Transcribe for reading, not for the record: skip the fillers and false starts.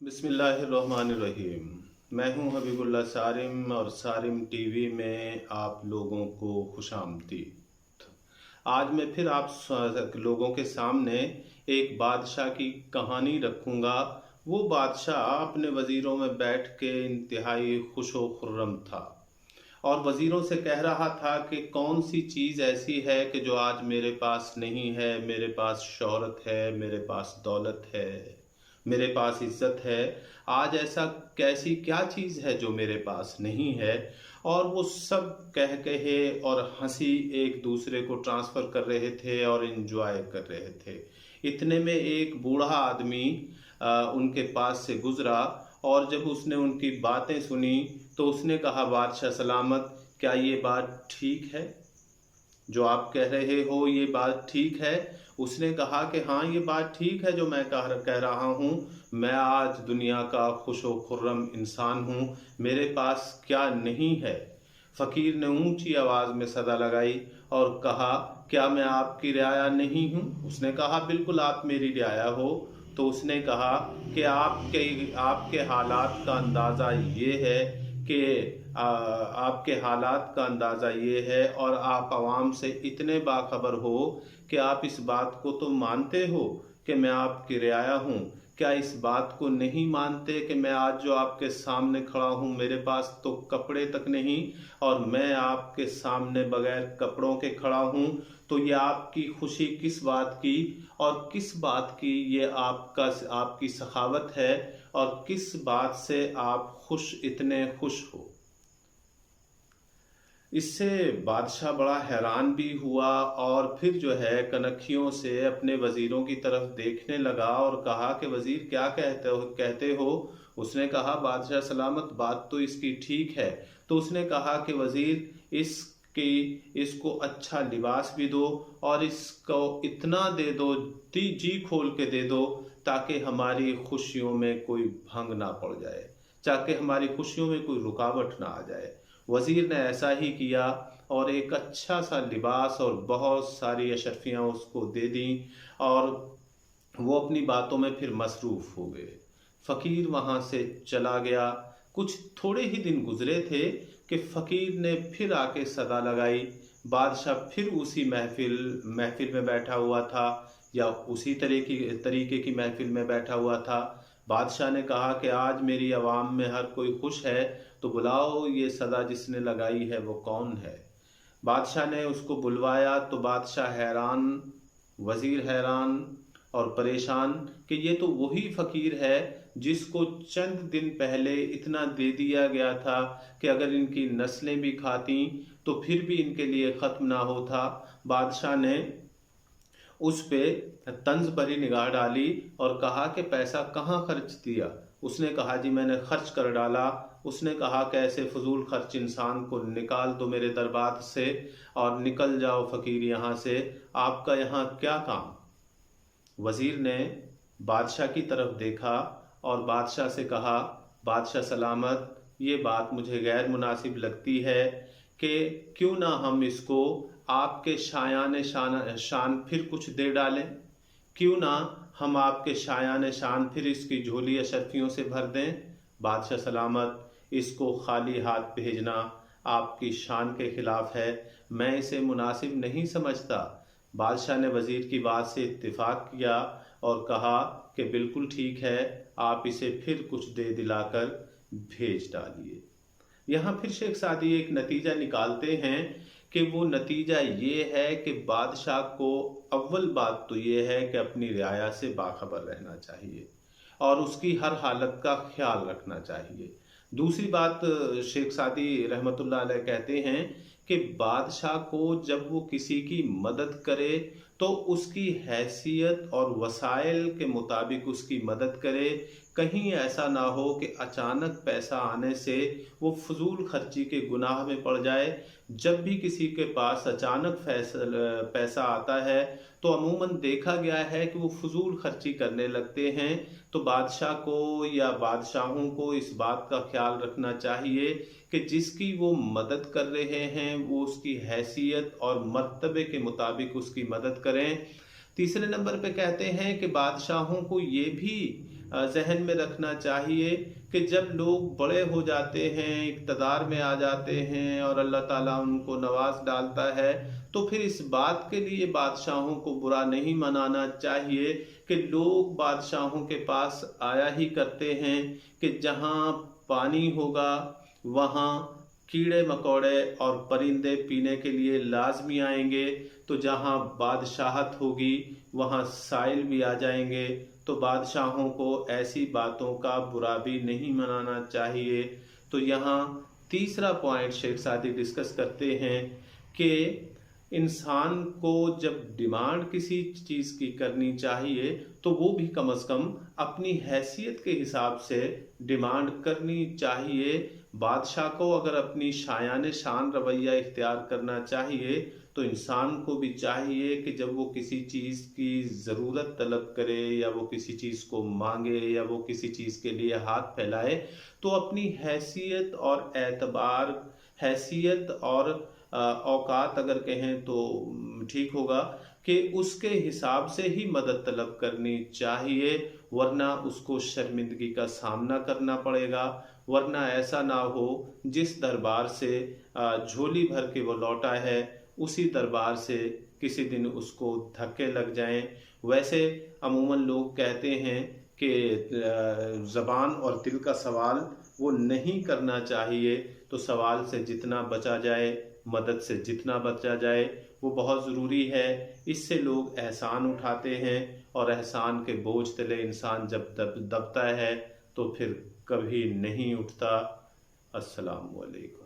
बिस्मिल्लाहिर्रहमानिर्रहीम। मैं हूं हबीबुल्लाह सारिम और सारिम टीवी में आप लोगों को खुशामदीद। आज मैं फिर आप लोगों के सामने एक बादशाह की कहानी रखूंगा। वो बादशाह अपने वज़ीरों में बैठ के इंतहाई खुशो खुर्रम था और वज़ीरों से कह रहा था कि कौन सी चीज़ ऐसी है कि जो आज मेरे पास नहीं है। मेरे पास शोहरत है, मेरे पास दौलत है, मेरे पास इज्जत है। आज ऐसा कैसी क्या चीज़ है जो मेरे पास नहीं है। और वो सब कह कहे और हंसी एक दूसरे को ट्रांसफ़र कर रहे थे और इन्जॉय कर रहे थे। इतने में एक बूढ़ा आदमी उनके पास से गुजरा और जब उसने उनकी बातें सुनी तो उसने कहा, बादशाह सलामत, क्या ये बात ठीक है जो आप कह रहे हो? ये बात ठीक है? उसने कहा कि हाँ, ये बात ठीक है जो मैं कह रहा हूँ। मैं आज दुनिया का खुशो खुर्रम इंसान हूँ। मेरे पास क्या नहीं है? फ़कीर ने ऊंची आवाज़ में सदा लगाई और कहा, क्या मैं आपकी रियाया नहीं हूँ? उसने कहा, बिल्कुल आप मेरी रियाया हो। तो उसने कहा कि आपके हालात का अंदाज़ा ये है कि आपके हालात का अंदाज़ा ये है और आप आवाम से इतने बाखबर हो कि आप इस बात को तो मानते हो कि मैं आपकी रियाया हूँ। क्या इस बात को नहीं मानते कि मैं आज जो आपके सामने खड़ा हूँ, मेरे पास तो कपड़े तक नहीं और मैं आपके सामने बगैर कपड़ों के खड़ा हूँ। तो ये आपकी खुशी किस बात की और किस बात की ये आपकी सखावत है और किस बात से आप इतने खुश हो? इससे बादशाह बड़ा हैरान भी हुआ और फिर जो है कनखियों से अपने वज़ीरों की तरफ देखने लगा और कहा कि वज़ीर क्या कहते हो? उसने कहा, बादशाह सलामत, बात तो इसकी ठीक है। तो उसने कहा कि वज़ीर, इसको अच्छा लिबास भी दो और इसको इतना दे दो, जी खोल के दे दो, ताकि हमारी खुशियों में कोई भंग ना पड़ जाए, ताकि हमारी खुशियों में कोई रुकावट ना आ जाए। वज़ीर ने ऐसा ही किया और एक अच्छा सा लिबास और बहुत सारी अशरफियाँ उसको दे दी और वो अपनी बातों में फिर मसरूफ़ हो गए। फ़कीर वहाँ से चला गया। कुछ थोड़े ही दिन गुजरे थे कि फ़कीर ने फिर आके सदा लगाई। बादशाह फिर उसी महफिल में बैठा हुआ था या उसी तरीके की महफिल में बैठा हुआ था। बादशाह ने कहा कि आज मेरी आवाम में हर कोई खुश है, तो बुलाओ ये सदा जिसने लगाई है वो कौन है। बादशाह ने उसको बुलवाया तो बादशाह हैरान, वज़ीर हैरान और परेशान कि ये तो वही फ़कीर है जिसको चंद दिन पहले इतना दे दिया गया था कि अगर इनकी नस्लें भी खाती तो फिर भी इनके लिए ख़त्म ना होता। बादशाह ने उस पे तंज भरी निगाह डाली और कहा कि पैसा कहाँ खर्च दिया? उसने कहा, जी मैंने खर्च कर डाला। उसने कहा कि ऐसे फजूल खर्च इंसान को निकाल दो मेरे दरबार से और निकल जाओ फ़कीर यहाँ से, आपका यहाँ क्या काम? वज़ीर ने बादशाह की तरफ देखा और बादशाह से कहा, बादशाह सलामत, ये बात मुझे गैर मुनासिब लगती है कि क्यों ना हम इसको आपके शान फिर कुछ दे डालें। क्यों ना हम आपके शायान शान फिर इसकी झोली अशरफियों से भर दें। बादशाह सलामत, इसको खाली हाथ भेजना आपकी शान के खिलाफ है, मैं इसे मुनासिब नहीं समझता। बादशाह ने वज़ीर की बात से इत्तिफाक किया और कहा कि बिल्कुल ठीक है, आप इसे फिर कुछ दे दिलाकर भेज डालिए। यहाँ फिर शेख सादी एक नतीजा निकालते हैं कि वो नतीजा ये है कि बादशाह को अव्वल बात तो ये है कि अपनी रियाया से बाखबर रहना चाहिए और उसकी हर हालत का ख्याल रखना चाहिए। दूसरी बात, शेख सादी रहमतुल्लाह अलैह कहते हैं कि बादशाह को जब वो किसी की मदद करे तो उसकी हैसियत और वसाइल के मुताबिक उसकी मदद करे। कहीं ऐसा ना हो कि अचानक पैसा आने से वो फजूल खर्ची के गुनाह में पड़ जाए। जब भी किसी के पास अचानक पैसा आता है तो अमूमन देखा गया है कि वो फजूल खर्ची करने लगते हैं। तो बादशाह को या बादशाहों को इस बात का ख्याल रखना चाहिए कि जिसकी वो मदद कर रहे हैं वो उसकी हैसियत और मर्तबे के मुताबिक उसकी मदद करें। तीसरे नंबर पे कहते हैं कि बादशाहों को ये भी जहन में रखना चाहिए कि जब लोग बड़े हो जाते हैं, इक़्तिदार में आ जाते हैं और अल्लाह ताला उनको नवाज डालता है, तो फिर इस बात के लिए बादशाहों को बुरा नहीं मनाना चाहिए कि लोग बादशाहों के पास आया ही करते हैं कि जहाँ पानी होगा वहाँ कीड़े मकोड़े और परिंदे पीने के लिए लाजमी आएंगे, तो जहाँ बादशाहत होगी वहाँ साइल भी आ जाएंगे। तो बादशाहों को ऐसी बातों का बुरा भी नहीं मनाना चाहिए। तो यहाँ तीसरा पॉइंट शेख सादी डिस्कस करते हैं कि इंसान को जब डिमांड किसी चीज़ की करनी चाहिए तो वो भी कम से कम अपनी हैसियत के हिसाब से डिमांड करनी चाहिए। बादशाह को अगर अपनी शायान शान रवैया इख्तियार करना चाहिए तो इंसान को भी चाहिए कि जब वो किसी चीज़ की ज़रूरत तलब करे या वो किसी चीज़ को मांगे या वो किसी चीज़ के लिए हाथ फैलाए तो अपनी हैसियत और एतबार, हैसियत और औकात अगर कहें तो ठीक होगा कि उसके हिसाब से ही मदद तलब करनी चाहिए, वरना उसको शर्मिंदगी का सामना करना पड़ेगा। वरना ऐसा ना हो जिस दरबार से झोली भर के वो लौटा है उसी दरबार से किसी दिन उसको धक्के लग जाएं। वैसे अमूमन लोग कहते हैं कि ज़बान और दिल का सवाल वो नहीं करना चाहिए, तो सवाल से जितना बचा जाए, मदद से जितना बचा जाए वो बहुत ज़रूरी है। इससे लोग एहसान उठाते हैं और एहसान के बोझ तले इंसान जब दबता है तो फिर कभी नहीं उठता। अस्सलाम वालेकुम।